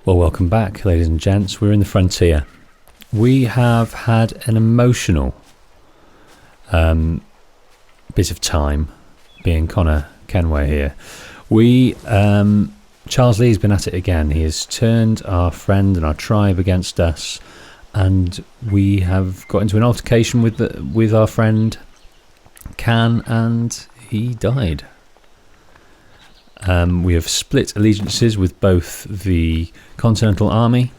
Well, welcome back, ladies and gents. We're in the frontier. We have had an emotional bit of time being Connor Kenway here. Charles Lee's been at it again. He has turned our friend and our tribe against us, and we have got into an altercation with our friend Can, and he died. We have split allegiances with both the Continental Army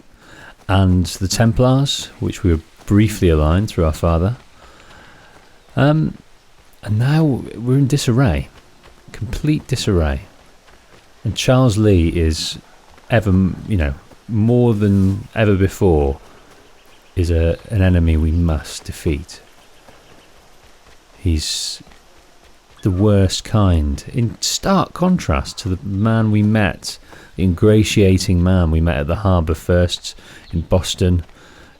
and the Templars, which we were briefly aligned through our father. And now we're in disarray, complete disarray. And Charles Lee is more than ever before, is an enemy we must defeat. He's the worst kind, in stark contrast to the man we met, the ingratiating man we met at the Harbour first in Boston,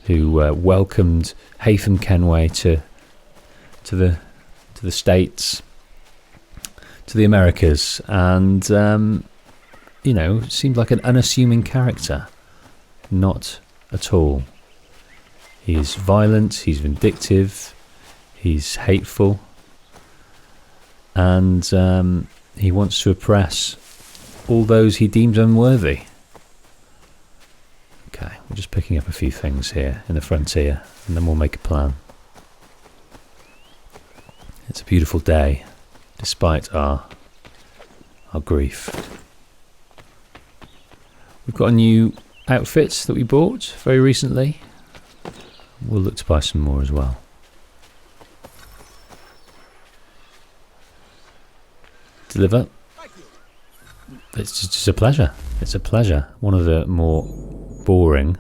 who welcomed Haytham Kenway to the States, to the Americas, and seemed like an unassuming character. Not at all. He's violent, he's vindictive, he's hateful, and he wants to oppress all those he deems unworthy. Okay, we're just picking up a few things here in the frontier, and then we'll make a plan. It's a beautiful day, despite our grief. We've got a new outfit that we bought very recently. We'll look to buy some more as well. Deliver. It's just a pleasure. It's a pleasure. One of the more boring.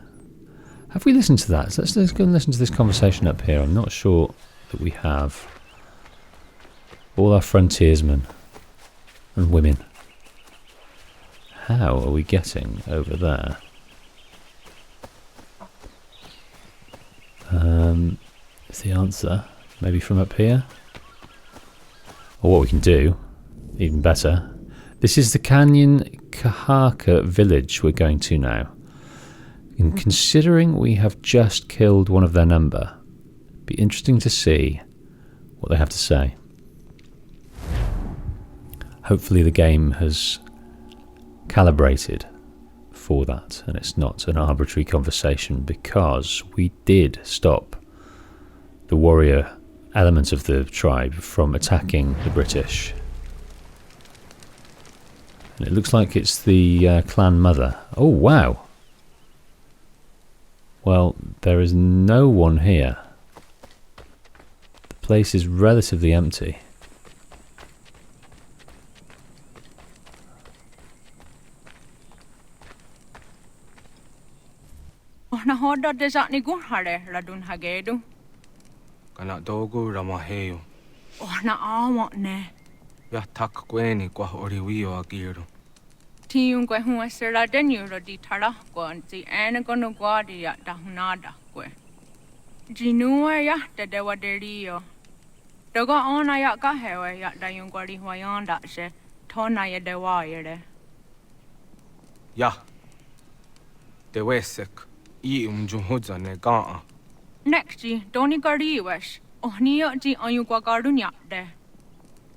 Have we listened to that? Let's go and listen to this conversation up here. I'm not sure that we have. All our frontiersmen and women. How are we getting over there? Is the answer maybe from up here? Or what we can do, even better. This is the Canyon Kahaka village we're going to now. And considering we have just killed one of their number, it'd be interesting to see what they have to say. Hopefully the game has calibrated for that and it's not an arbitrary conversation, because we did stop the warrior element of the tribe from attacking the British. And it looks like it's the clan mother. Oh, wow. Well, there is no one here. The place is relatively empty. Na hoda desa ni gun hare radun hagedu. Kana dogu ramaheyo. Na awa ne. Ya tak kweni kwa oriwio agiru. Tiun kwe hua sera denyu rodi tara kon si ene kono gwadi ya dahunada kwe. Jinua ya dewa derio. Doga ona ya kahewe ya dayun gwadi huayanda se tona ya dewa yere. Ya. Dewesek. I umjuhudza ne gaa. Next ji doni gari wesh. Ohniyo ji ayu kwa garunya de.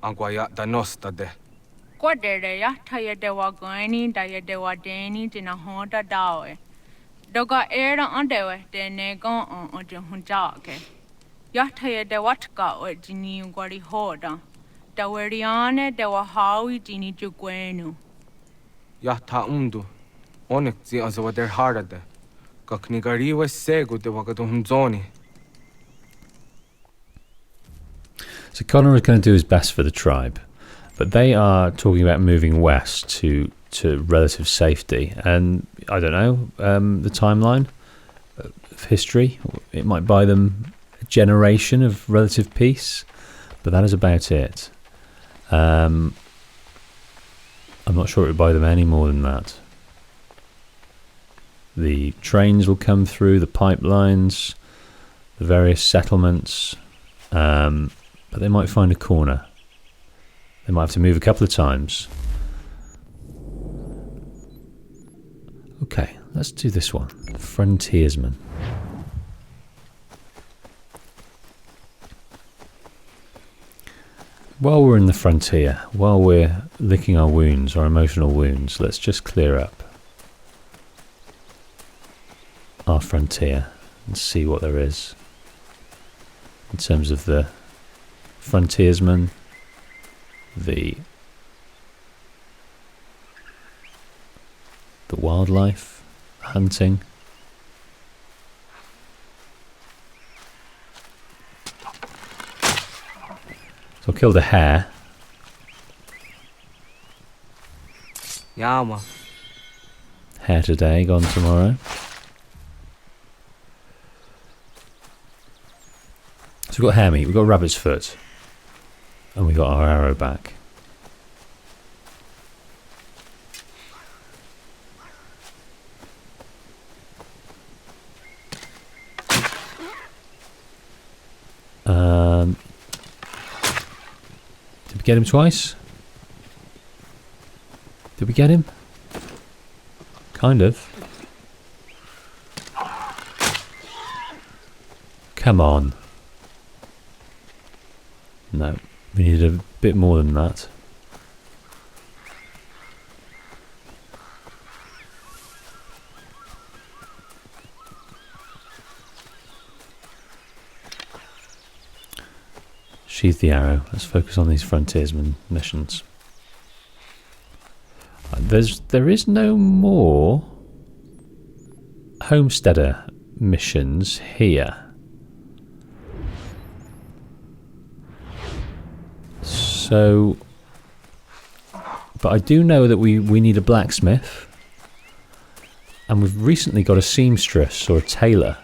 Angwa ya danosta de. Kwa dere ya taya dewa gani daya dewa deni dina honda dawe. Doga era andewe de ne gaa ojunjake. Ya taya dewa tka o jini ungwari hoda. Daweriane dewa hawi jini jugwenu. Ya ta Onik zi azawa der harade. Kaknigariwa segu de wagaduhumzoni. So Connor is going to do his best for the tribe, but they are talking about moving west to relative safety. And I don't know, the timeline of history, it might buy them a generation of relative peace, but that is about it. I'm not sure it would buy them any more than that. The trains will come through, the pipelines, the various settlements, but they might find a corner. They might have to move a couple of times. Okay, Let's do this one. Frontiersman. While we're in the frontier, while we're licking our wounds, our emotional wounds, let's just clear up our frontier and see what there is in terms of the frontiersman, the wildlife, hunting. So I'll kill the hare. Yama. Hare today, gone tomorrow. So we've got hare meat, we've got rabbit's foot, and we got our arrow back. Did we get him twice? Did we get him? Kind of. Come on. No, we needed a bit more than that. Sheathe the arrow. Let's focus on these frontiersman missions. There is no more homesteader missions here. So, but I do know that we need a blacksmith, and we've recently got a seamstress or a tailor.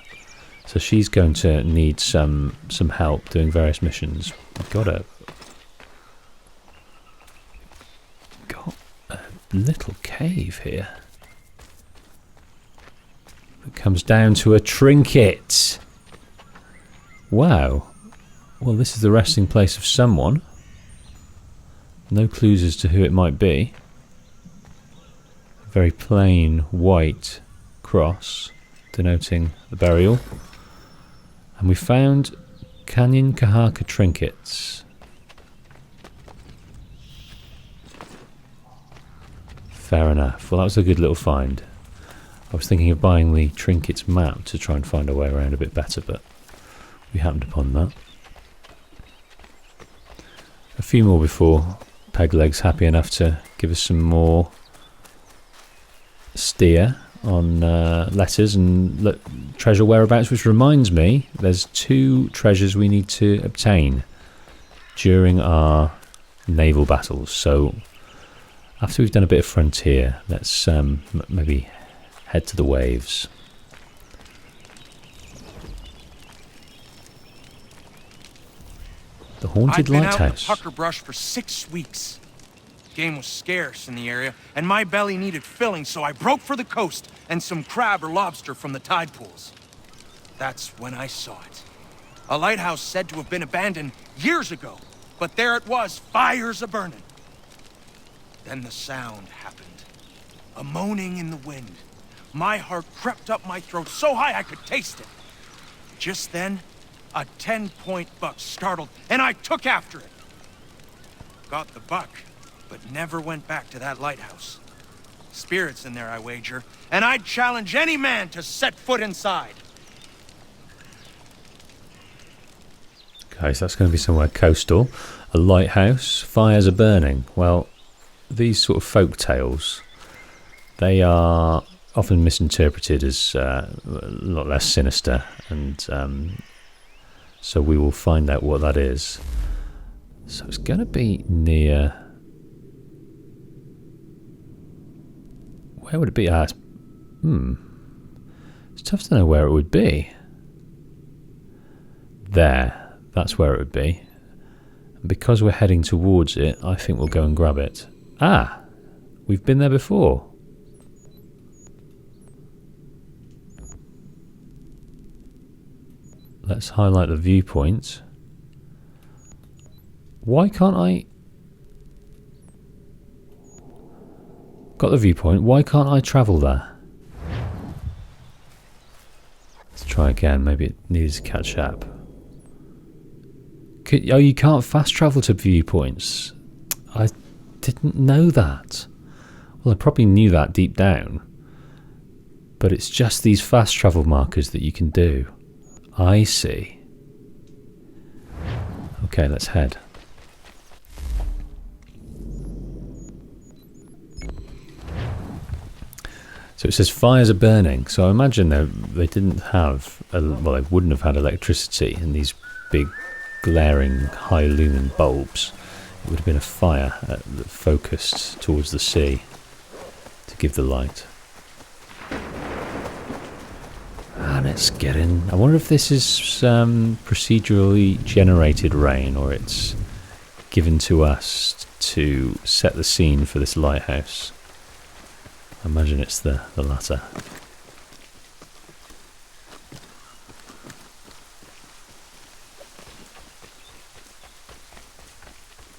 So she's going to need some help doing various missions. We've got a little cave here that comes down to a trinket. Wow. Well, this is the resting place of someone. No clues as to who it might be. A very plain white cross denoting the burial. And we found Canyon Kahaka trinkets. Fair enough. Well, that was a good little find. I was thinking of buying the trinkets map to try and find a way around a bit better, but we happened upon that. A few more before Pegleg's happy enough to give us some more steer on letters and treasure whereabouts, which reminds me there's 2 treasures we need to obtain during our naval battles. So after we've done a bit of frontier, let's maybe head to the waves. The haunted lighthouse. I've been out in the pucker brush for 6 weeks. Game was scarce in the area, and my belly needed filling, so I broke for the coast and some crab or lobster from the tide pools. That's when I saw it. A lighthouse said to have been abandoned years ago, but there it was, fires a-burning. Then the sound happened. A moaning in the wind. My heart crept up my throat so high I could taste it. Just then, a 10-point buck startled, and I took after it. Got the buck, but never went back to that lighthouse. Spirits in there, I wager, and I'd challenge any man to set foot inside. Okay, so that's going to be somewhere coastal. A lighthouse, fires are burning. Well, these sort of folk tales, they are often misinterpreted as a lot less sinister, and so we will find out what that is. So it's going to be near... Where would it be? It's tough to know where it would be. There, that's where it would be. And because we're heading towards it, I think we'll go and grab it. Ah, we've been there before. Let's highlight the viewpoint. Why can't I... Got the viewpoint. Why can't I travel there? try again. Maybe it needs to catch up. Oh, you can't fast travel to viewpoints. I didn't know that. Well, I probably knew that deep down. But it's just these fast travel markers that you can do. I see. Okay, let's head. So it says fires are burning. So I imagine they didn't have, well, they wouldn't have had electricity in these big, glaring, high lumen bulbs. It would have been a fire that focused towards the sea to give the light. And it's getting... I wonder if this is procedurally generated rain, or it's given to us to set the scene for this lighthouse. I imagine it's the latter.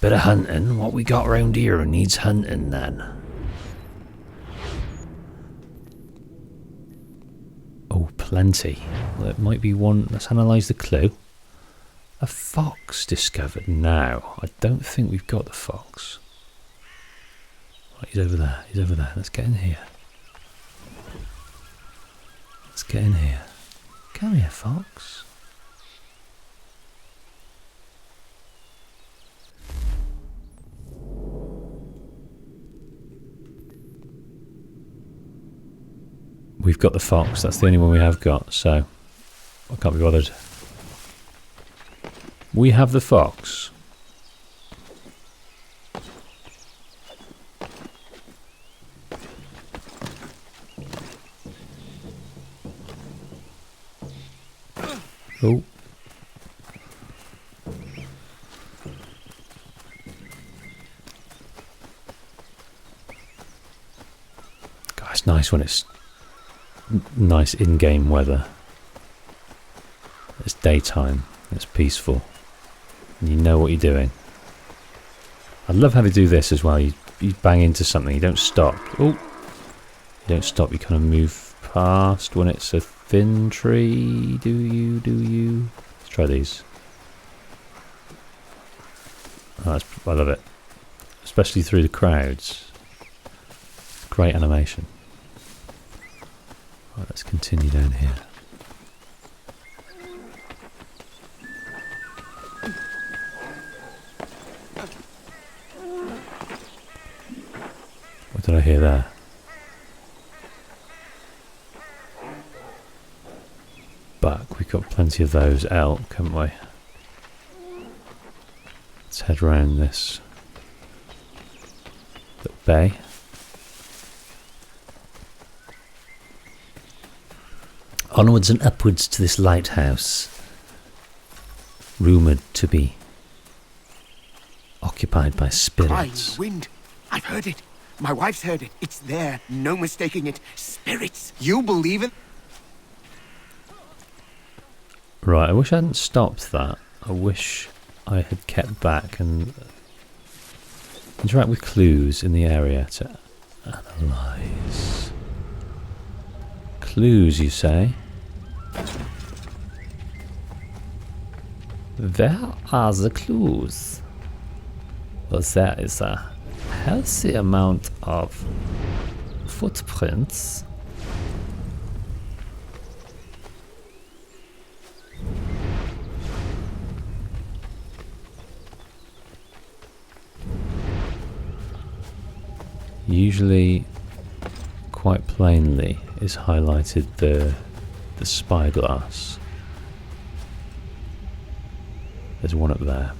Bit of hunting. What we got round here needs hunting then. Oh, plenty. Well, it might be one. Let's analyse the clue. A fox discovered. Now, I don't think we've got the fox. Right, he's over there. He's over there. Let's get in here. Let's get in here. Come here, fox. We've got the fox. That's the only one we have got, so I can't be bothered. We have the fox. Oh. God, it's nice when it's nice in-game weather. It's daytime. It's peaceful. And you know what you're doing. I love how they do this as well. You bang into something. You don't stop. Oh. You don't stop. You kind of move past when it's a thin tree. Do you? Let's try these. Oh, I love it. Especially through the crowds. Great animation. Right, let's continue down here. What did I hear there? Buck. We've got plenty of those. Elk, haven't we? Let's head round this little bay. Onwards and upwards to this lighthouse, rumoured to be occupied by spirits. Crying wind. I've heard it. My wife's heard it. It's there. No mistaking it. Spirits. You believe it? Right, I wish I hadn't stopped that. I wish I had kept back and interact with clues in the area to analyse. Clues, you say? Where are the clues? Well, there is a healthy amount of footprints. Usually, quite plainly, is highlighted the spyglass. There's one up there.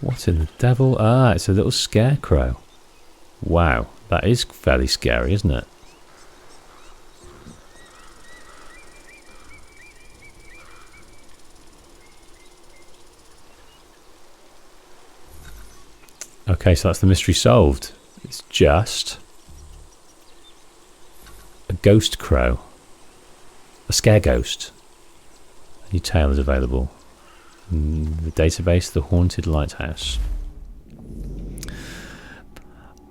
What in the devil? Ah, it's a little scarecrow. Wow, that is fairly scary, isn't it? Okay, so that's the mystery solved. It's just a ghost crow. A scare ghost. New tale is available. The database, The Haunted Lighthouse.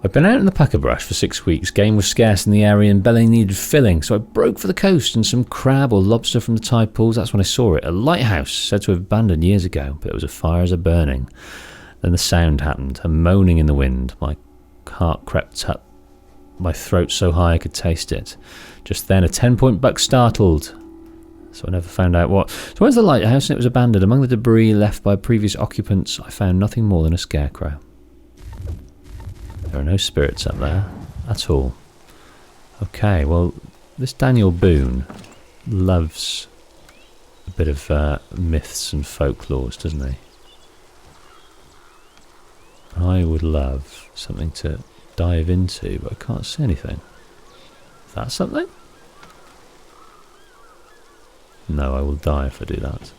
I've been out in the Puckerbrush for 6 weeks. Game was scarce in the area and belly needed filling, so I broke for the coast and some crab or lobster from the tide pools. That's when I saw it. A lighthouse said to have abandoned years ago, but it was a fire as a burning. Then the sound happened, a moaning in the wind. My heart crept up, my throat so high I could taste it. Just then a 10-point buck startled. So I never found out what. So where's the lighthouse? And it was abandoned. Among the debris left by previous occupants, I found nothing more than a scarecrow. There are no spirits up there at all. Okay, well, this Daniel Boone loves a bit of myths and folklores, doesn't he? I would love something to dive into, but I can't see anything. Is that something? No, I will die if I do that.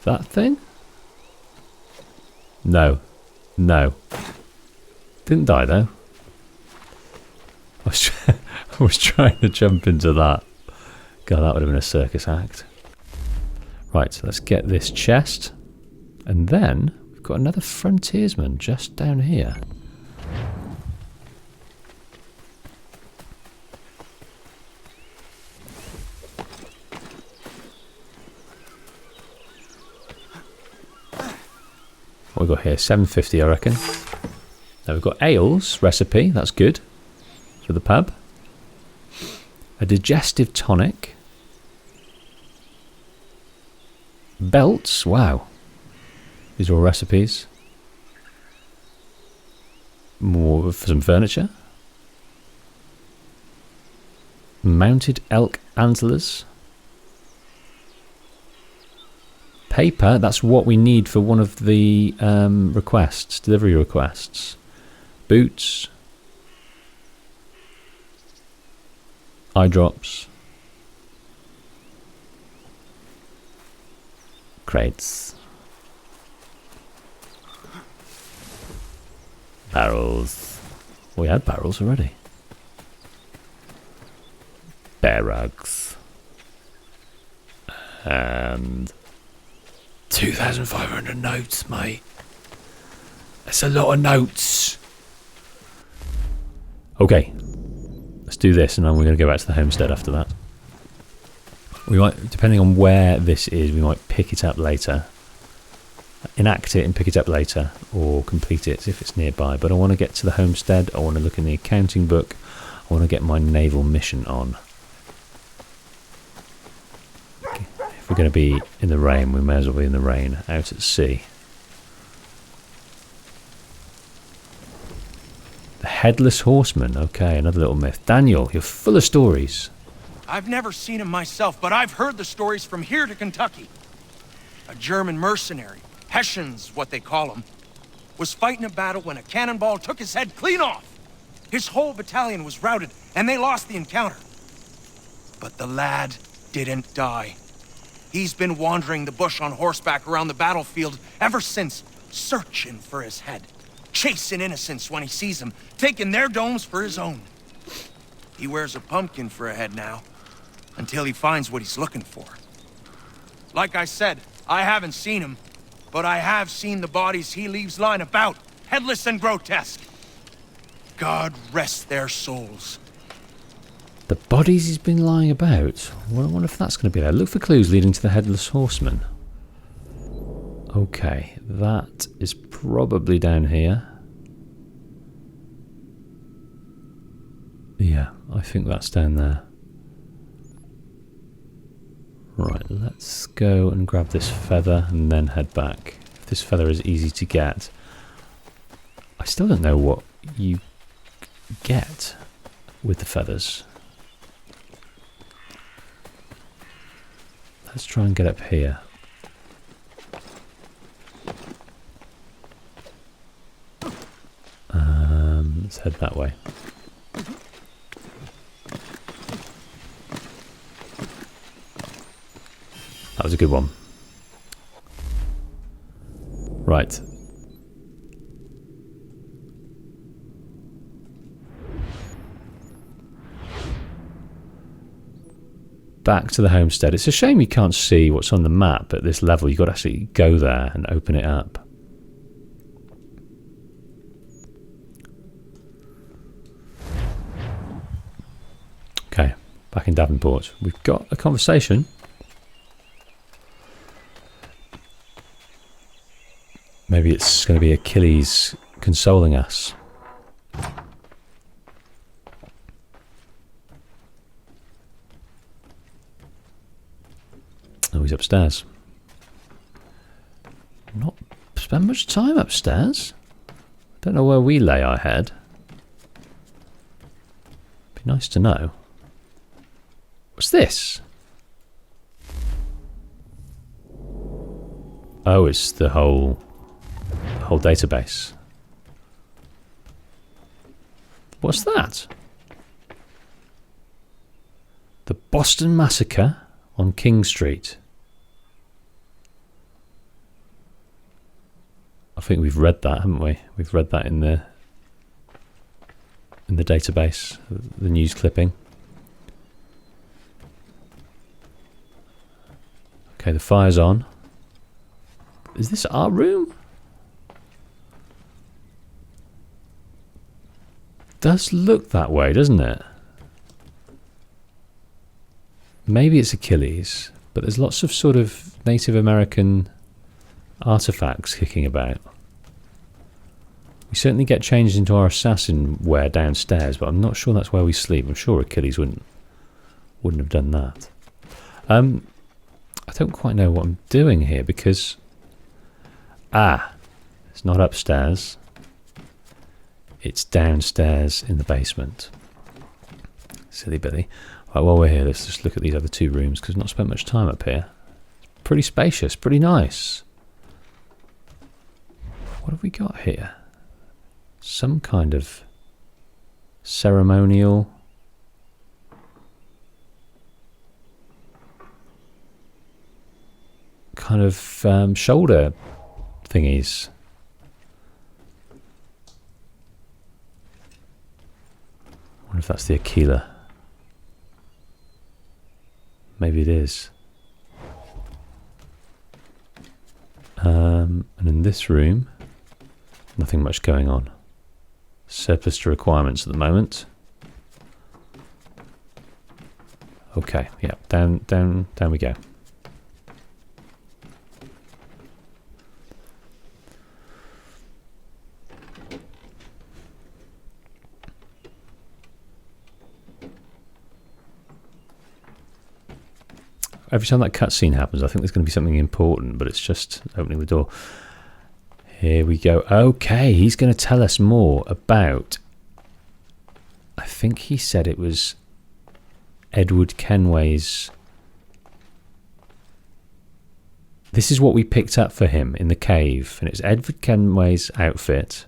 That thing? No. No. Didn't die though. I was trying to jump into that. God, that would have been a circus act. Right, so let's get this chest. And then we've got another frontiersman just down here. What we got here? 750, I reckon. Now we've got ales recipe. That's good for the pub. A digestive tonic. Belts. Wow. These are all recipes. More for some furniture. Mounted elk antlers. Paper, that's what we need for one of the requests, delivery requests. Boots. Eye drops. Crates. Barrels. We had barrels already. Bear rugs. And 2,500 notes, mate. That's a lot of notes. Okay, let's do this, and then we're going to go back to the homestead after that. We might, depending on where this is, we might pick it up later, enact it and pick it up later, or complete it if it's nearby. But I want to get to the homestead. I want to look in the accounting book. I want to get my naval mission on. If we're going to be in the rain, we may as well be in the rain, out at sea. The Headless Horseman. Okay, another little myth. Daniel, you're full of stories. I've never seen him myself, but I've heard the stories from here to Kentucky. A German mercenary, Hessians, what they call them, was fighting a battle when a cannonball took his head clean off. His whole battalion was routed, and they lost the encounter. But the lad didn't die. He's been wandering the bush on horseback around the battlefield ever since, searching for his head, chasing innocents when he sees them, taking their domes for his own. He wears a pumpkin for a head now, until he finds what he's looking for. Like I said, I haven't seen him, but I have seen the bodies he leaves lying about, headless and grotesque. God rest their souls. The bodies he's been lying about. Well, I wonder if that's going to be there. Look for clues leading to the Headless Horseman. Okay, that is probably down here. Yeah, I think that's down there. Right, let's go and grab this feather and then head back. If this feather is easy to get. I still don't know what you get with the feathers. Let's try and get up here. Let's head that way. That was a good one. Right. back to the homestead. It's a shame you can't see what's on the map at this level. You've got to actually go there and open it up. Okay, back in Davenport. We've got a conversation. Maybe it's going to be Achilles consoling us. Oh, he's upstairs. Not spend much time upstairs. Don't know where we lay our head. Be nice to know. What's this? Oh, it's the whole database. What's that? The Boston Massacre on King Street. I think we've read that, haven't we? We've read that in the database, the news clipping. Okay, the fire's on. Is this our room? Does look that way, doesn't it? Maybe it's Achilles, but there's lots of sort of Native American artifacts kicking about. We certainly get changed into our assassin wear downstairs, but I'm not sure that's where we sleep. I'm sure Achilles wouldn't have done that. I don't quite know what I'm doing here because it's not upstairs. It's downstairs in the basement. Silly Billy. Right, while we're here, let's just look at these other two rooms because we've not spent much time up here. It's pretty spacious, pretty nice. What have we got here? Some kind of ceremonial kind of shoulder thingies. I wonder if that's the Aquila. Maybe it is. And in this room, nothing much going on. Surplus to requirements at the moment. Okay, yeah, down we go. Every time that cutscene happens, I think there's going to be something important, but it's just opening the door. Here we go. Okay, he's going to tell us more about... I think he said it was Edward Kenway's... This is what we picked up for him in the cave, and it's Edward Kenway's outfit,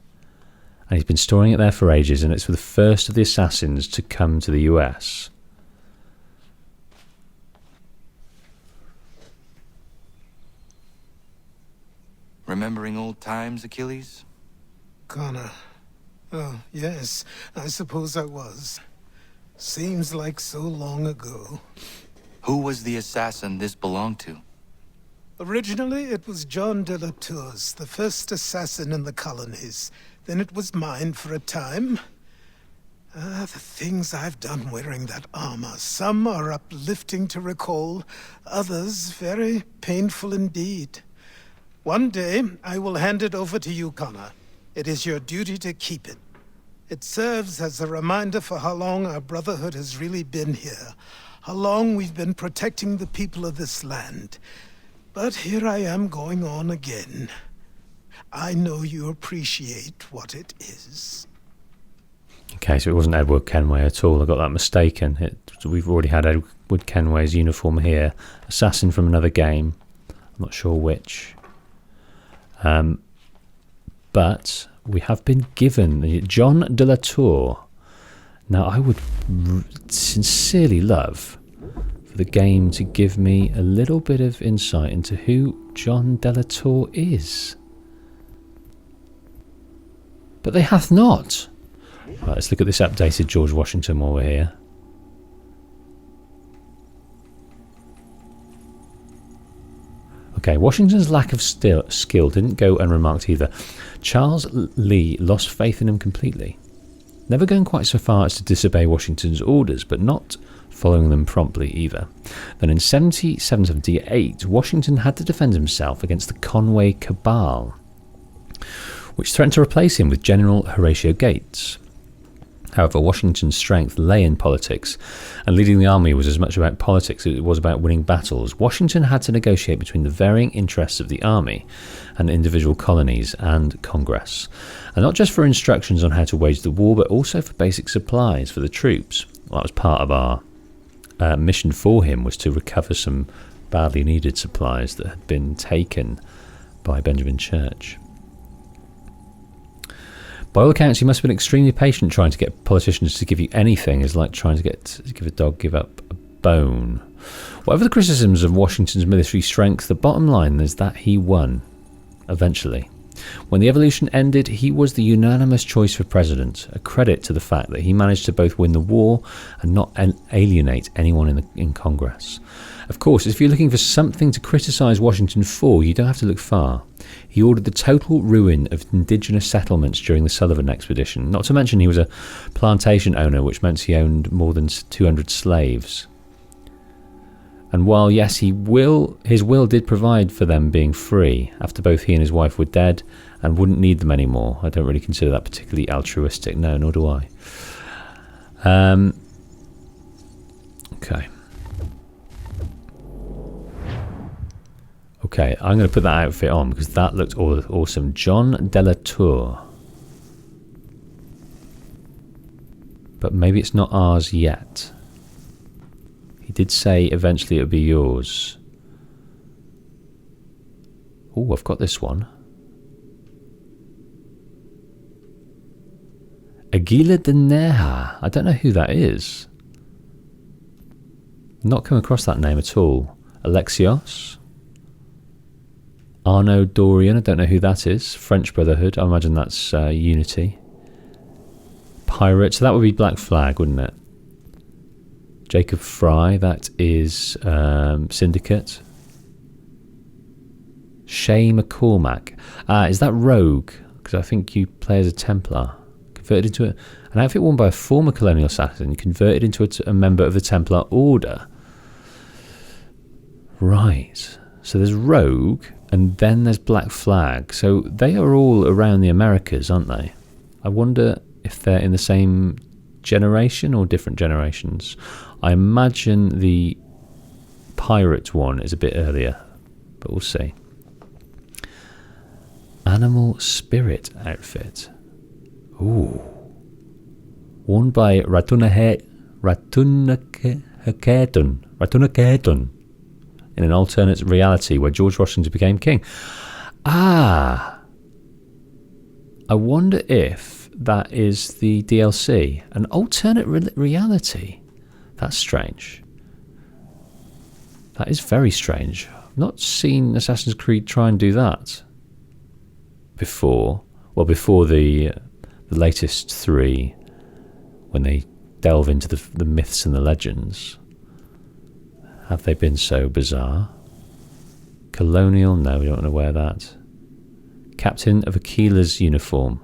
and he's been storing it there for ages, and it's for the first of the assassins to come to the US. Remembering old times, Achilles? Connor. Oh, yes, I suppose I was. Seems like so long ago. Who was the assassin this belonged to? Originally, it was John de la Tour's, the first assassin in the colonies. Then it was mine for a time. The things I've done wearing that armor. Some are uplifting to recall, others very painful indeed. One day, I will hand it over to you, Connor. It is your duty to keep it. It serves as a reminder for how long our brotherhood has really been here. How long we've been protecting the people of this land. But here I am going on again. I know you appreciate what it is. Okay, so it wasn't Edward Kenway at all. I got that mistaken. We've already had Edward Kenway's uniform here. Assassin from another game. I'm not sure which. But we have been given John de la Tour. Now, I would sincerely love for the game to give me a little bit of insight into who John de la Tour is. But they hath not. Right, let's look at this updated George Washington while we're here. Okay, Washington's lack of skill didn't go unremarked either. Charles Lee lost faith in him completely, never going quite so far as to disobey Washington's orders, but not following them promptly either. Then in 77-78, Washington had to defend himself against the Conway Cabal, which threatened to replace him with General Horatio Gates. However, Washington's strength lay in politics, and leading the army was as much about politics as it was about winning battles. Washington had to negotiate between the varying interests of the army and individual colonies and Congress, and not just for instructions on how to wage the war, but also for basic supplies for the troops. Well, that was part of our mission for him, was to recover some badly needed supplies that had been taken by Benjamin Church. By all accounts, he must have been extremely patient. Trying to get politicians to give you anything is like trying to give a dog give up a bone. Whatever the criticisms of Washington's military strength, the bottom line is that he won, eventually. When the evolution ended, he was the unanimous choice for president, a credit to the fact that he managed to both win the war and not alienate anyone in Congress. Of course, if you're looking for something to criticise Washington for, you don't have to look far. He ordered the total ruin of indigenous settlements during the Sullivan expedition. Not to mention he was a plantation owner, which meant he owned more than 200 slaves. And while, yes, his will did provide for them being free after both he and his wife were dead and wouldn't need them anymore, I don't really consider that particularly altruistic. No, nor do I. Okay. Okay, I'm going to put that outfit on because that looked awesome. John de la Tour. But maybe it's not ours yet. He did say eventually it would be yours. Oh, I've got this one. Aguila de Neja. I don't know who that is. Not come across that name at all. Alexios. Arno Dorian, I don't know who that is. French Brotherhood, I imagine that's Unity. Pirate, so that would be Black Flag, wouldn't it? Jacob Fry, that is Syndicate. Shay McCormack. Is that Rogue? Because I think you play as a Templar. Converted into an outfit worn by a former colonial assassin, converted into a member of the Templar Order. Right. So there's Rogue, and then there's Black Flag. So they are all around the Americas, aren't they? I wonder if they're in the same generation or different generations. I imagine the pirate one is a bit earlier, but we'll see. Animal Spirit outfit. Ooh. Worn by Ratunaketun in an alternate reality where George Washington became king. I wonder if that is the DLC. An alternate reality. That's strange. That is very strange. I've not seen Assassin's Creed try and do that before. Well, before the latest 3, when they delve into the myths and the legends. Have they been so bizarre? Colonial? No, we don't want to wear that. Captain of Aquila's uniform.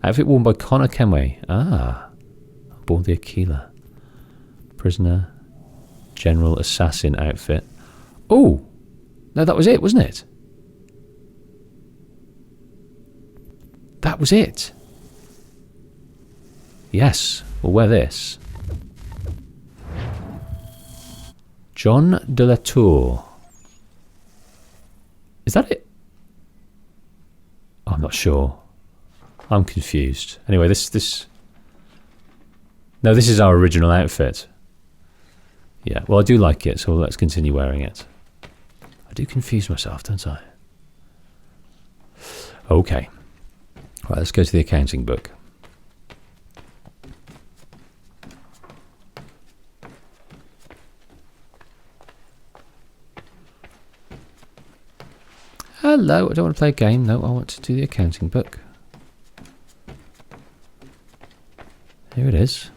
Outfit worn by Connor Kenway. Aboard the Aquila. Prisoner. General Assassin outfit. Oh! No, that was it, wasn't it? That was it. Yes, we'll wear this. John de la Tour. Is that it? I'm not sure. I'm confused. Anyway, this... No, this is our original outfit. Yeah, well, I do like it, so let's continue wearing it. I do confuse myself, don't I? Okay. Right, let's go to the accounting book. Hello, I don't want to play a game. No, I want to do the accounting book. Here it is.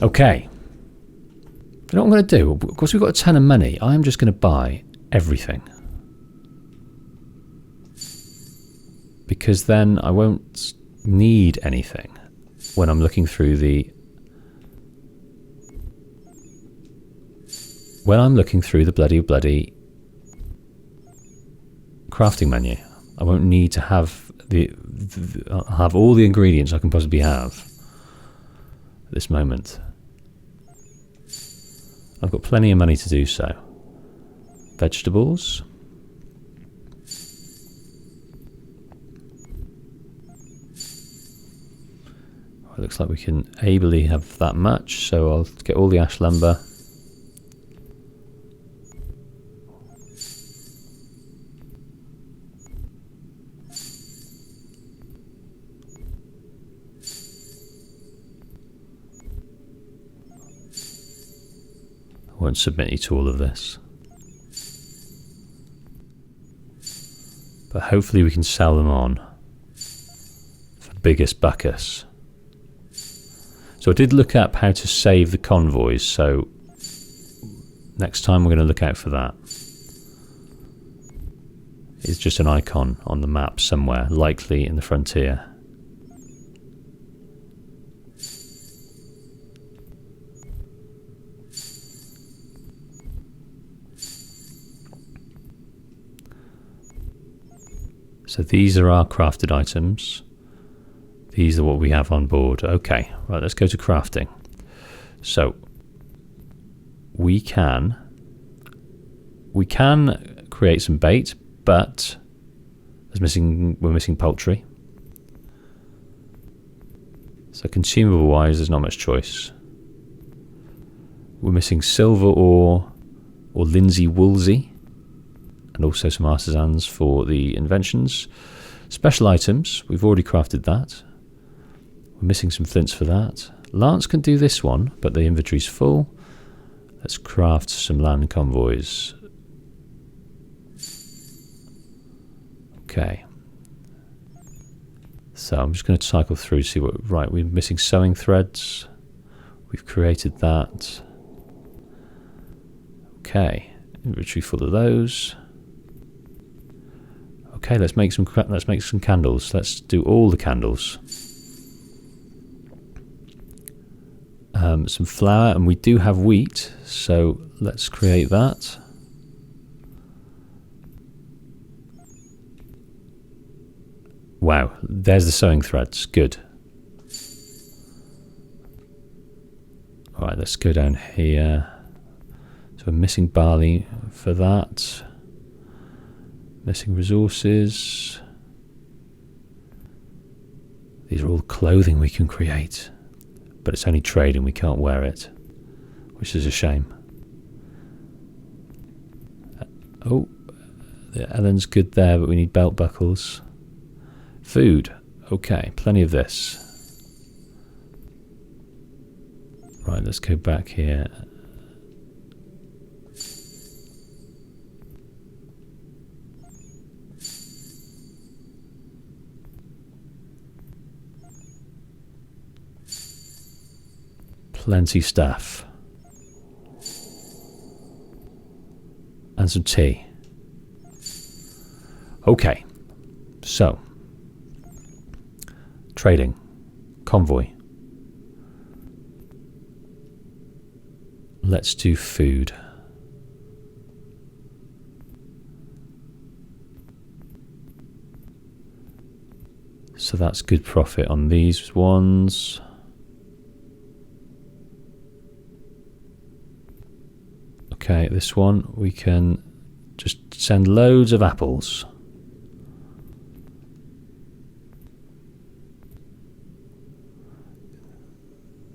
Okay. You know what I'm going to do? Of course, we've got a ton of money. I'm just going to buy everything. Because then I won't need anything when I'm looking through the... When I'm looking through the bloody crafting menu. I won't need to have I'll have all the ingredients I can possibly have at this moment. I've got plenty of money to do so. Vegetables. It looks like we can ably have that much, so I'll get all the ash lumber. I won't submit you to all of this. But hopefully we can sell them on for biggest buckus. So I did look up how to save the convoys, so next time we're going to look out for that. It's just an icon on the map somewhere, likely in the frontier. So these are our crafted items. These are what we have on board. Okay, right, let's go to crafting. So we can create some bait, but we're missing poultry. So consumable wise, there's not much choice. We're missing silver ore or linsey woolsey, and also some artisans for the inventions. Special items, we've already crafted that. We're missing some flints for that. Lance can do this one, but the inventory's full. Let's craft some land convoys. Okay. So I'm just going to cycle through to see what... Right, we're missing sewing threads. We've created that. Okay. Inventory full of those. Okay, let's make some candles. Let's do all the candles. Some flour, and we do have wheat, so let's create that. Wow, there's the sewing threads. Good. All right, let's go down here. So we're missing barley for that. Missing resources. These are all clothing we can create. But it's only trade and we can't wear it. Which is a shame. Oh, the Ellen's good there, but we need belt buckles. Food. Okay, plenty of this. Right, let's go back here. Plenty stuff. And some tea. Okay. So. Trading. Convoy. Let's do food. So that's good profit on these ones. Okay, this one we can just send loads of apples.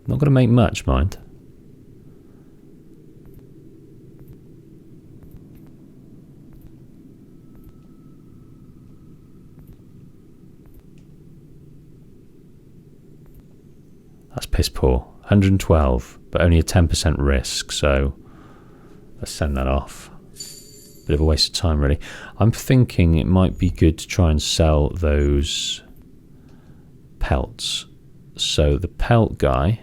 Not going to make much, mind. That's piss poor. 112, but only a 10% risk, so let's send that off. Bit of a waste of time, really. I'm thinking it might be good to try and sell those pelts. So the pelt guy,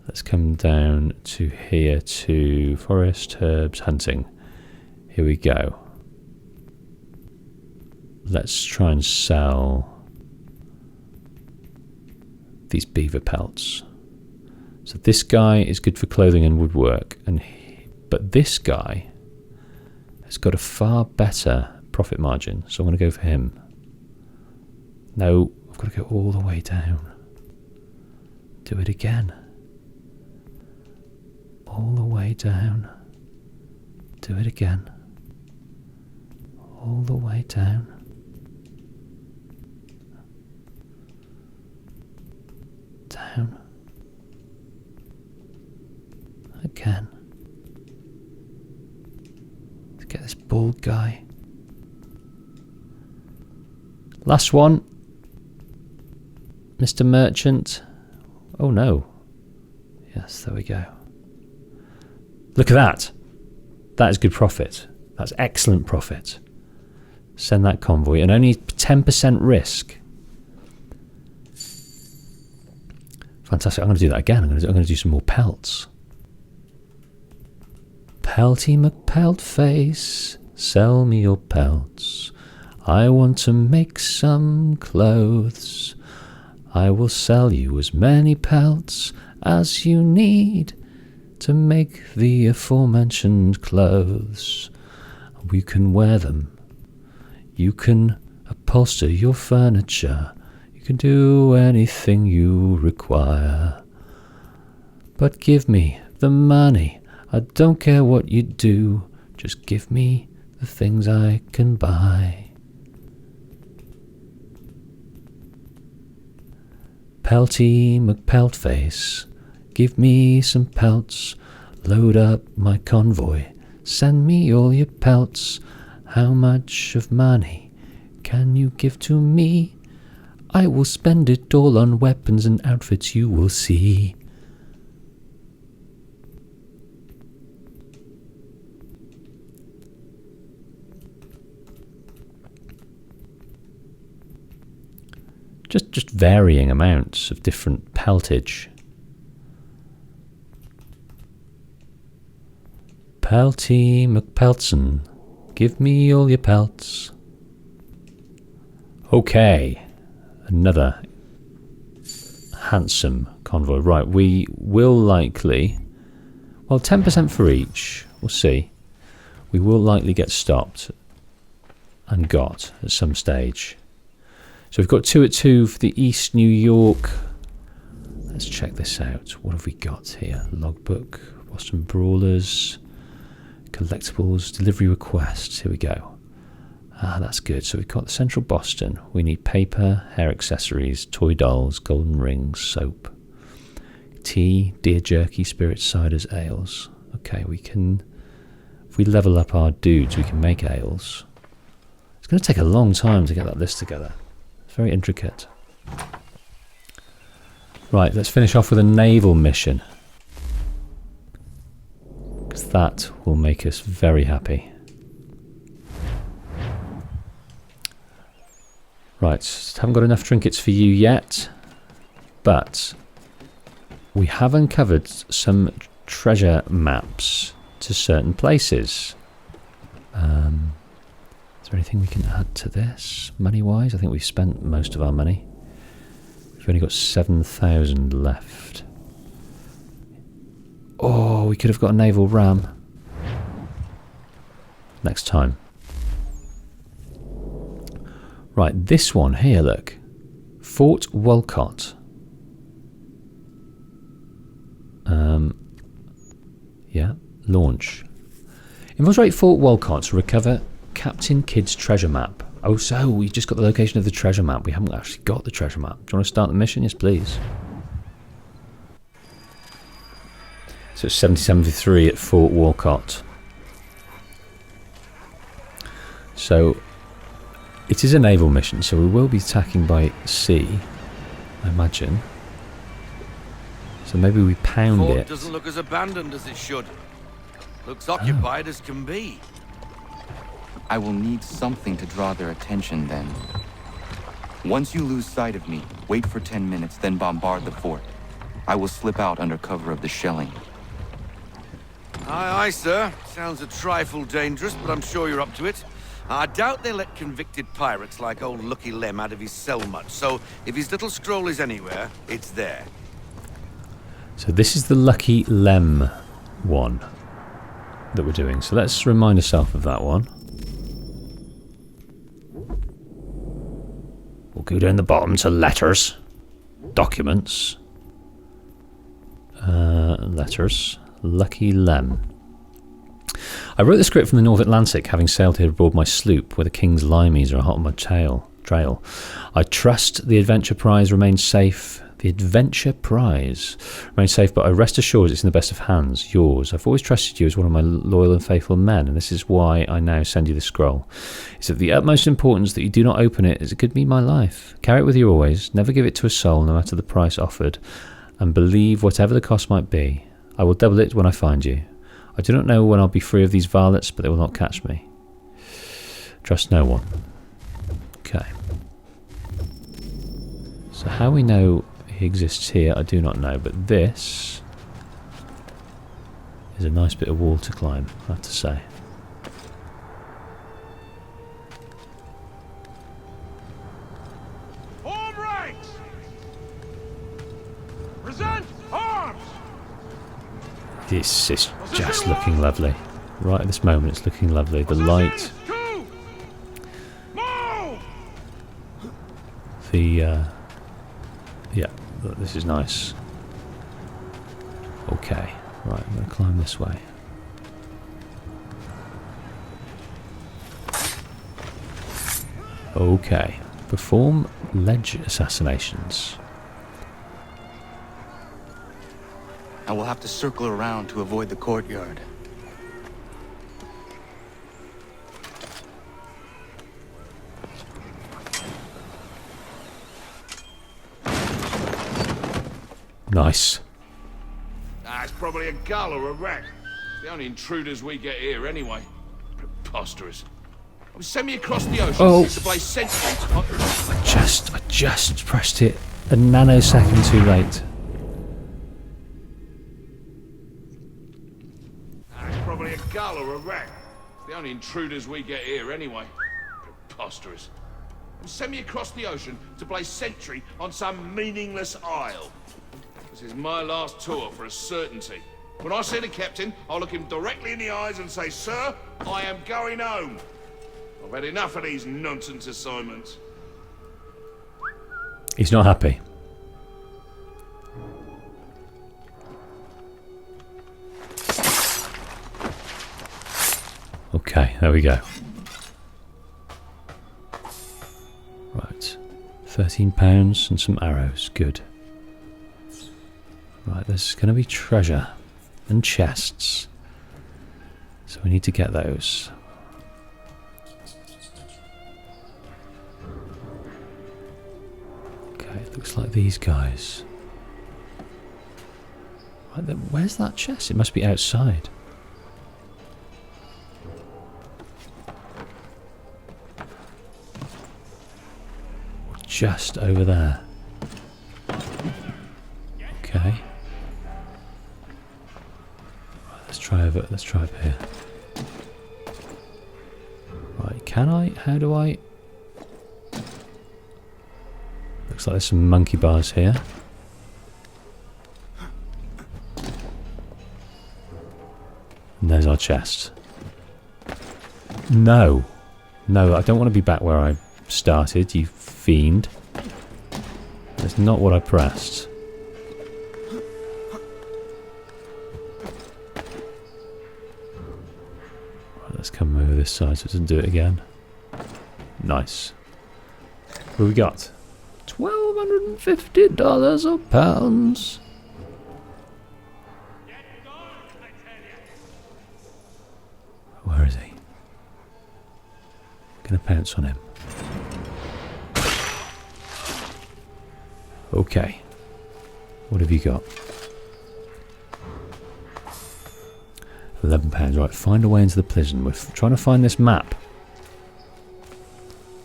Let's come down to here to forest, herbs, hunting. Here we go. Let's try and sell these beaver pelts. So this guy is good for clothing and woodwork, but this guy has got a far better profit margin, so I'm going to go for him. No, I've got to go all the way down. Do it again. All the way down. Do it again. All the way down. Down. Again. Let's get this bald guy. Last one. Mr. Merchant. Oh no. Yes, there we go. Look at that. That is good profit. That's excellent profit. Send that convoy. And only 10% risk. Fantastic. I'm going to do that again. I'm going to do some more pelts. Pelty McPeltface, sell me your pelts. I want to make some clothes. I will sell you as many pelts as you need to make the aforementioned clothes. You can wear them. You can upholster your furniture. You can do anything you require. But give me the money. I don't care what you do. Just give me the things I can buy. Pelty McPeltface, give me some pelts. Load up my convoy. Send me all your pelts. How much of money can you give to me? I will spend it all on weapons and outfits you will see. Just varying amounts of different peltage. Pelty McPeltson, give me all your pelts. Okay, another handsome convoy. Right, we will likely, well, 10% for each. We'll see. We will likely get stopped and got at some stage. So we've got 2 at 2 for the East New York. Let's check this out. What have we got here? Logbook, Boston Brawlers, collectibles, delivery requests. Here we go. Ah, that's good. So we've got Central Boston. We need paper, hair accessories, toy dolls, golden rings, soap, tea, deer jerky, spirits, ciders, ales. Okay, we can, if we level up our dudes, we can make ales. It's going to take a long time to get that list together. Very intricate. Right, let's finish off with a naval mission, because that will make us very happy. Right, haven't got enough trinkets for you yet, but we have uncovered some treasure maps to certain places. Is there anything we can add to this, money-wise? I think we've spent most of our money. We've only got 7,000 left. Oh, we could have got a naval ram. Next time. Right, this one here, look. Fort Wolcott. Yeah, launch. Infiltrate Fort Wolcott to recover Captain Kidd's treasure map. Oh, so we just got the location of the treasure map. We haven't actually got the treasure map. Do you want to start the mission? Yes, please. So it's 1773 at Fort Wolcott. So it is a naval mission, so we will be attacking by sea, I imagine. So maybe we pound Fort it. Doesn't look as abandoned as it should. Looks occupied as can be. I will need something to draw their attention then. Once you lose sight of me, wait for 10 minutes, then bombard the fort. I will slip out under cover of the shelling. Aye, aye, sir. Sounds a trifle dangerous, but I'm sure you're up to it. I doubt they let convicted pirates like old Lucky Lem out of his cell much, so if his little scroll is anywhere, it's there. So this is the Lucky Lem one that we're doing. So let's remind ourselves of that one. We'll go down the bottom to letters, documents, letters, Lucky Lem. I wrote the script from the North Atlantic, having sailed here aboard my sloop, where the King's limeys are hot on my trail. I trust the adventure prize remains safe. The adventure prize remains safe, but I rest assured it's in the best of hands, yours. I've always trusted you as one of my loyal and faithful men, and this is why I now send you the scroll. It's of the utmost importance that you do not open it, as it could be my life. Carry it with you always, never give it to a soul, no matter the price offered, and believe whatever the cost might be. I will double it when I find you. I do not know when I'll be free of these varlets, but they will not catch me. Trust no one. Okay. So how we know he exists here, I do not know, but this is a nice bit of wall to climb, I have to say. Form ranks! Present arms! This is just looking lovely. Right at this moment it's looking lovely. The light, yeah, this is nice. Okay, right, I'm going to climb this way. Okay, perform ledge assassinations. I will have to circle around to avoid the courtyard. Nice. It's probably a gull or a rat. It's the only intruders we get here anyway. Preposterous. Send me across the ocean to play sentry. I just pressed it a nanosecond too late. It's probably a gull or a rat. It's the only intruders we get here anyway. Preposterous. Send me across the ocean to play sentry on some meaningless isle. This is my last tour for a certainty. When I see the captain, I'll look him directly in the eyes and say, "Sir, I am going home. I've had enough of these nonsense assignments." He's not happy. Okay, there we go. Right. £13 and some arrows. Good. Right, there's going to be treasure and chests. So we need to get those. Okay, it looks like these guys. Right, then where's that chest? It must be outside. Just over there. Okay. Let's try over here. Right, can I? How do I? Looks like there's some monkey bars here. And there's our chest. No. No, I don't want to be back where I started, you fiend. That's not what I pressed. Right, let's come over this side so it doesn't do it again. Nice. What have we got? $1,250 or pounds. Where is he? Gonna pounce on him. Okay. What have you got? £11. Right, find a way into the prison. We're trying to find this map.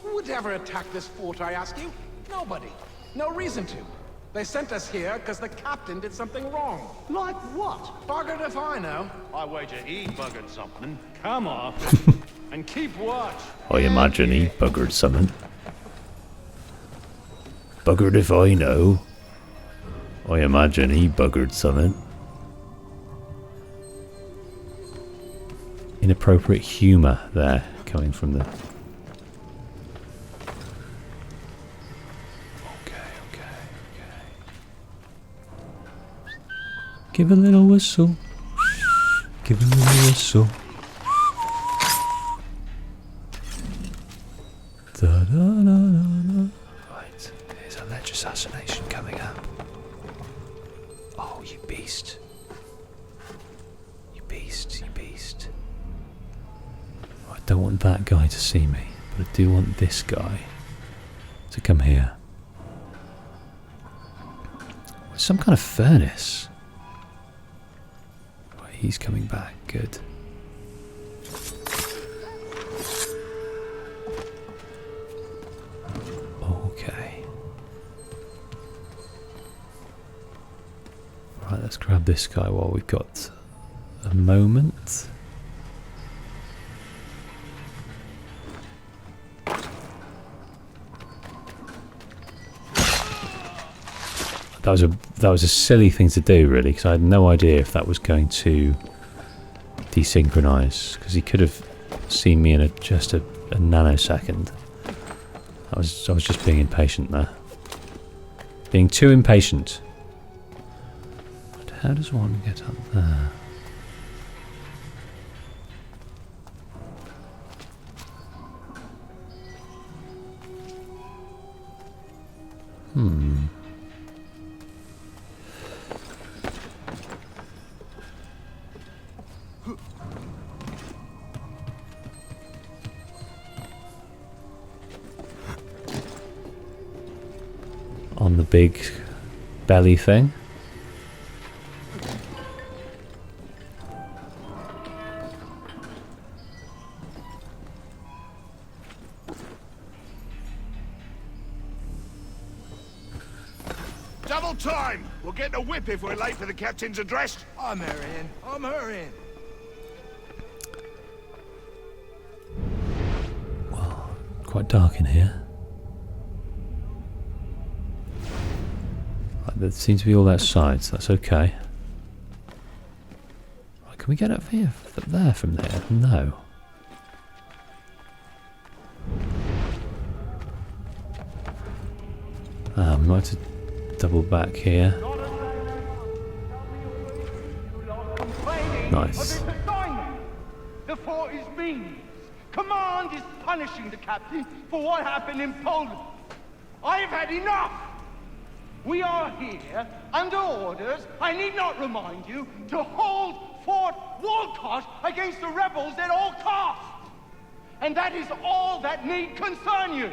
Who would ever attack this fort, I ask you? Nobody. No reason to. They sent us here because the captain did something wrong. Like what? Buggered if I know. I wager he buggered something. Come on. And keep watch. I imagine he buggered something. Buggered if I know. I imagine he buggered something. Inappropriate humour there coming from the... Okay. Give a little whistle. Give a little whistle. Da, da, da, da, da. Right, here's a ledge assassination coming up. Oh, you beast. You beast, you beast. I don't want that guy to see me, but I do want this guy to come here. Some kind of furnace. Right, he's coming back, good. Okay. Right, let's grab this guy while we've got a moment. That was a silly thing to do, really, because I had no idea if that was going to desynchronize, because he could have seen me in just a nanosecond. I was just being impatient there. Being too impatient. But how does one get up there? On the big belly thing. Double time! We'll get a whip if we're late for the captain's address. I'm hurrying. Well, quite dark in here. Right, there seems to be all outside, so that's okay. Right, can we get up here, up there from there? No. We might have to double back here. Nice. The fort is meaningless. Command is punishing the captain for what happened in Poland. I have had enough. We are here under orders, I need not remind you, to hold Fort Walcott against the rebels at all costs. And that is all that need concern you.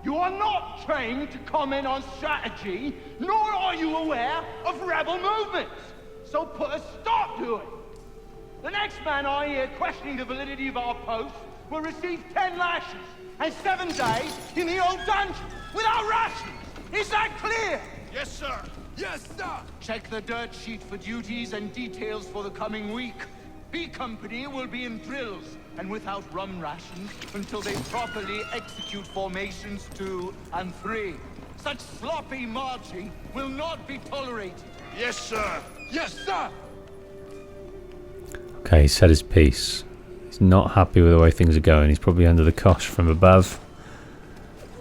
You are not trained to comment on strategy, nor are you aware of rebel movements. So put a stop to it. The next man I hear questioning the validity of our post will receive 10 lashes and 7 days in the old dungeon without rations. Is that clear? Yes, sir. Yes, sir! Check the dirt sheet for duties and details for the coming week. B Company will be in drills and without rum rations until they properly execute formations 2 and 3. Such sloppy marching will not be tolerated. Yes, sir. Yes, sir! Okay, he said his piece. He's not happy with the way things are going. He's probably under the cosh from above.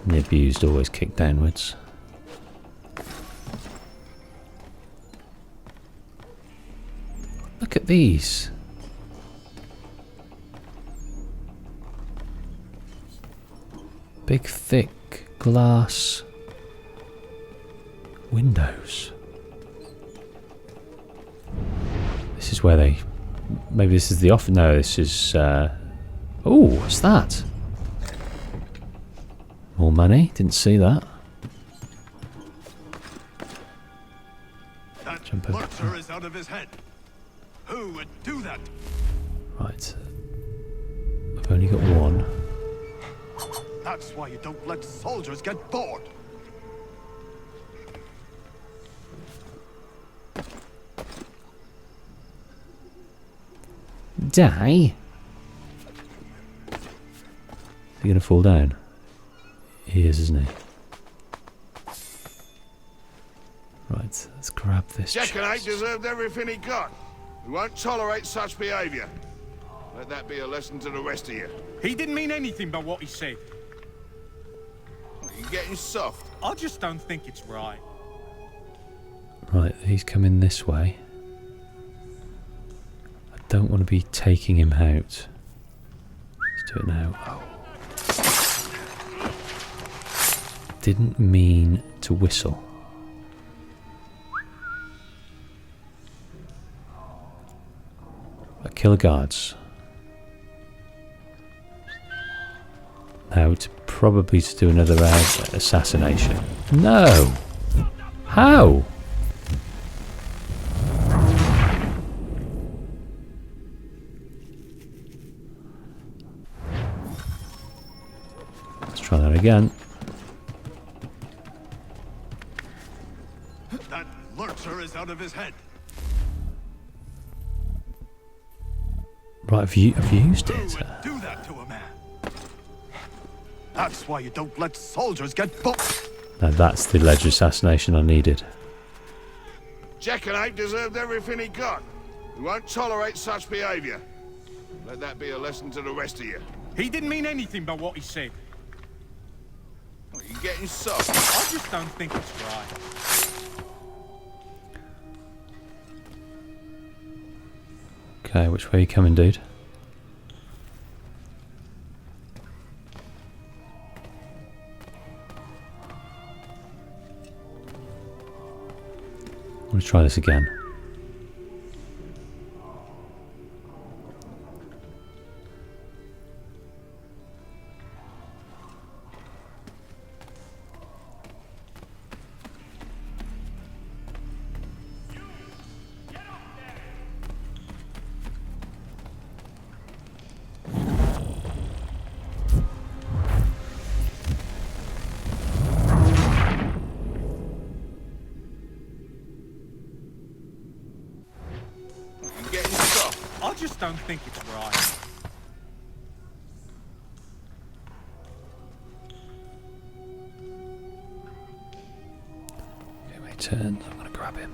And the abused always kick downwards. Look at these. Big, thick glass windows. This is where they... Maybe this is the office. No, this is... Oh, what's that? More money. Didn't see that. That lurcher is out of his head. Who would do that? Right. I've only got one. That's why you don't let soldiers get bored. die? Is he gonna fall down? He is, isn't he? Right, let's grab this Jackanate chest. deserved everything he got. We won't tolerate such behavior. Let that be a lesson to the rest of you. He didn't mean anything by what he said. You're getting soft. I just don't think it's right. Right, he's coming this way. I don't want to be taking him out. Let's do it now. Oh. Didn't mean to whistle. Kill the guards. Now it's probably to do another assassination. No! How? Let's try that again. That lurcher is out of his head. Right, I've used it. Who would do that to a man? That's why you don't let soldiers get booked. Now that's the alleged assassination I needed. Jackanate deserved everything he got. We won't tolerate such behavior. Let that be a lesson to the rest of you. He didn't mean anything by what he said. You're getting soft. I just don't think it's right. Okay, which way are you coming, dude? Let's try this again. I just don't think it's right. Okay, my turn. I'm gonna grab him.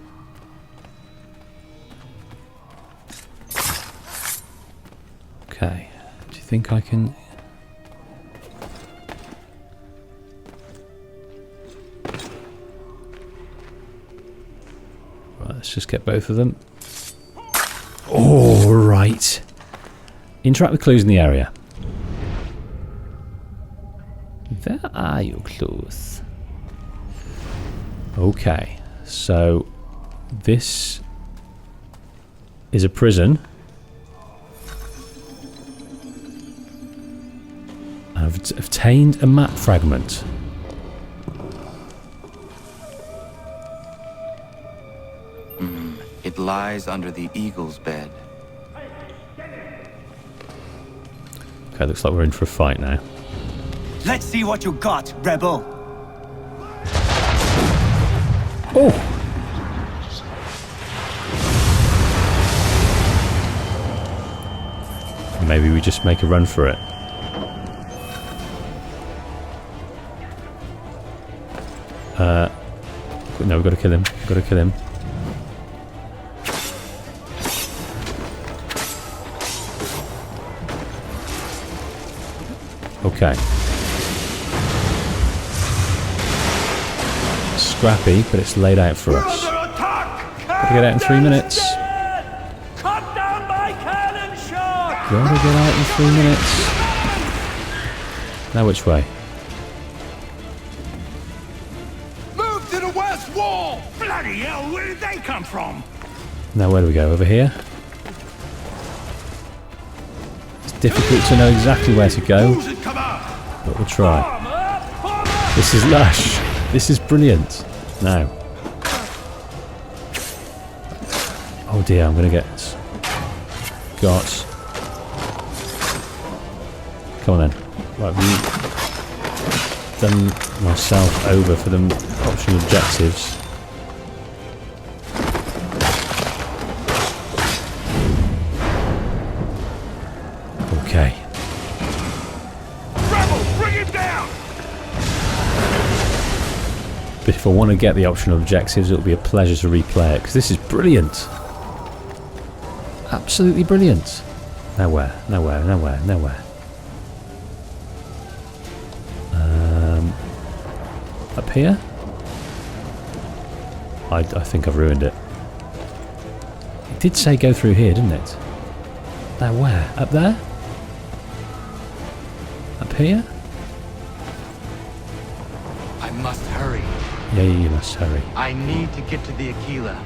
Okay. Do you think I can? Right, let's just get both of them. All right. Interact with clues in the area. Where are you, clues? Okay, so this is a prison. I've obtained a map fragment. It lies under the eagle's bed. Okay, looks like we're in for a fight now. Let's see what you got, rebel. Oh! Maybe we just make a run for it. No, we've got to kill him. We've got to kill him. Okay. Scrappy, but it's laid out for us. Gotta get out in 3 minutes. Cut down by cannon shot. Gotta get out in 3 minutes. Now which way? Move to the west wall! Bloody hell, where did they come from? Now where do we go? Over here? It's difficult to know exactly where to go, but we'll try. This is lush. This is brilliant. Now. Oh dear, I'm going to get got. Come on then. Right, we've done myself over for the optional objectives. Get down! But if I want to get the optional objectives, it'll be a pleasure to replay it, because this is brilliant. Absolutely brilliant. Nowhere, nowhere, nowhere, nowhere. Up here? I think I've ruined it. It did say go through here, didn't it? Now where? Up there? Up here? I must hurry. Yeah, you must hurry. I need to get to the Aquila.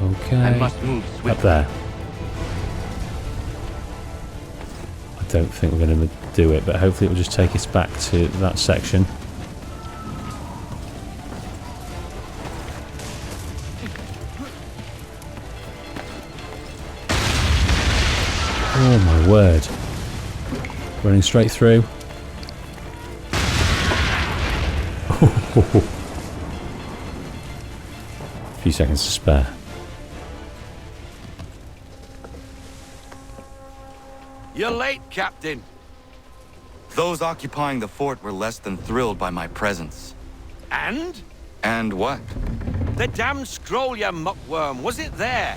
Okay. I must move swiftly. Up there. I don't think we're going to do it, but hopefully it will just take us back to that section. Oh my word. Running straight through. A few seconds to spare. You're late, Captain. Those occupying the fort were less than thrilled by my presence. And? And what? The damn scroll, you muckworm. Was it there?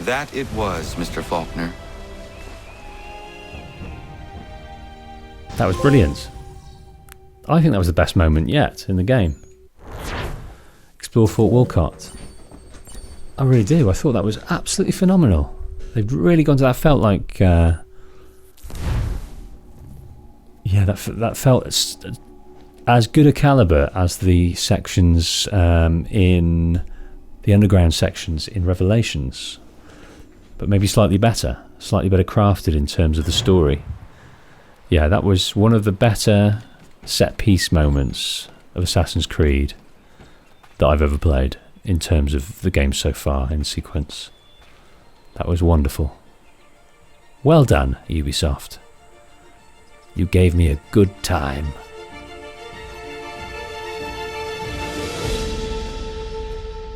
That it was, Mr. Faulkner. That was brilliant. I think that was the best moment yet in the game. Explore Fort Wolcott. I really do. I thought that was absolutely phenomenal. They've really gone to that. Felt like, yeah, that felt as good a caliber as the sections in the underground sections in Revelations, but maybe slightly better crafted in terms of the story. Yeah, that was one of the better set piece moments of Assassin's Creed that I've ever played in terms of the game so far in sequence. That was wonderful. Well done, Ubisoft. You gave me a good time.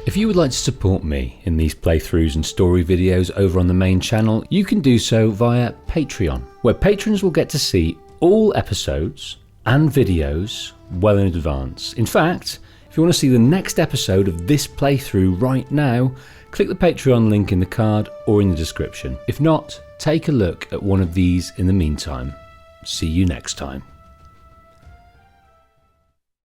If you would like to support me in these playthroughs and story videos over on the main channel, you can do so via Patreon, where patrons will get to see all episodes and videos well in advance. In fact, if you want to see the next episode of this playthrough right now, click the Patreon link in the card or in the description. If not, take a look at one of these in the meantime. See you next time.